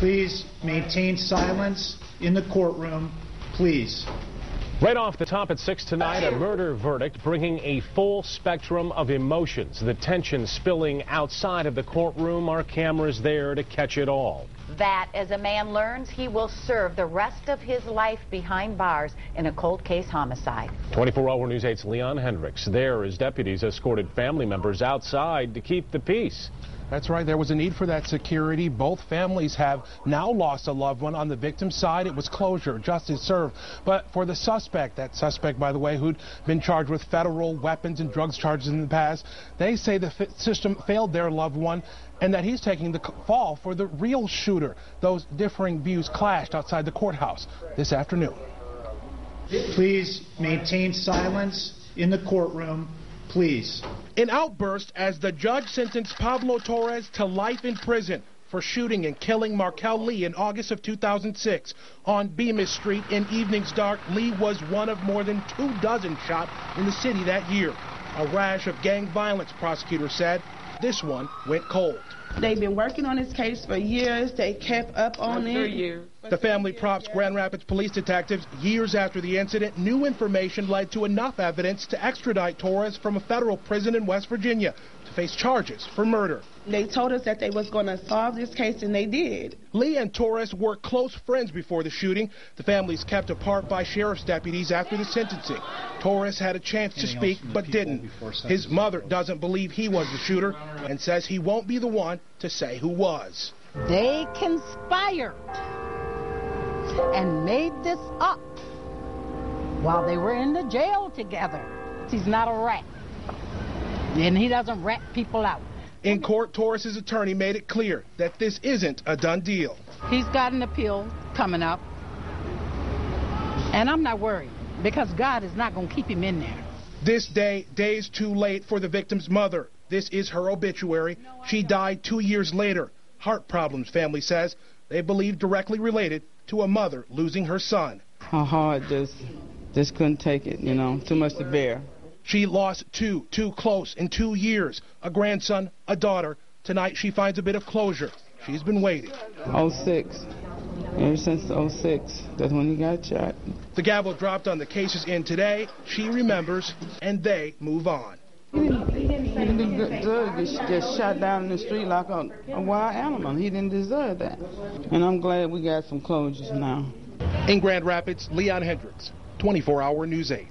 Please maintain silence in the courtroom, please. Right off the top at 6 tonight, a murder verdict bringing a full spectrum of emotions. The tension spilling outside of the courtroom. Our cameras there to catch it all. That as a man learns he will serve the rest of his life behind bars in a cold case homicide. 24-hour News 8's Leon Hendricks there as deputies escorted family members outside to keep the peace. That's right. There was a need for that security. Both families have now lost a loved one. On the victim's side, it was closure, justice served. But for the suspect, that suspect, by the way, who'd been charged with federal weapons and drugs charges in the past, they say the system failed their loved one and that he's taking the fall for the real shooter. Those differing views clashed outside the courthouse this afternoon. Please maintain silence in the courtroom, please. An outburst as the judge sentenced Pablo Torres to life in prison for shooting and killing Markel Lee in August of 2006. On Bemis Street in evenings dark, Lee was one of more than 24 shot in the city that year. A rash of gang violence, prosecutors said. This one went cold. They've been working on this case for years. They kept up on it. The family props Grand Rapids police detectives. Years after the incident, new information led to enough evidence to extradite Torres from a federal prison in West Virginia to face charges for murder. They told us that they was going to solve this case, and they did. Lee and Torres were close friends before the shooting. The families kept apart by sheriff's deputies after the sentencing. Torres had a chance to speak, but didn't. His mother doesn't believe he was the shooter and says he won't be the one to say who was. They conspired and made this up while they were in the jail together. He's not a rat, and he doesn't rat people out. In court, Torres' attorney made it clear that this isn't a done deal. He's got an appeal coming up, and I'm not worried because God is not going to keep him in there. This day, days too late for the victim's mother. This is her obituary. She died 2 years later. Heart problems, family says. They believe directly related to a mother losing her son. Her heart just couldn't take it, you know, too much to bear. She lost two close in 2 years, a grandson, a daughter. Tonight she finds a bit of closure. She's been waiting. 06. Ever since 06, that's when he got shot. The gavel dropped on the cases in today. She remembers, and they move on. He didn't deserve to get shot down in the street like a wild animal. He didn't deserve that. And I'm glad we got some closures now. In Grand Rapids, Leon Hendricks, 24-hour News 8.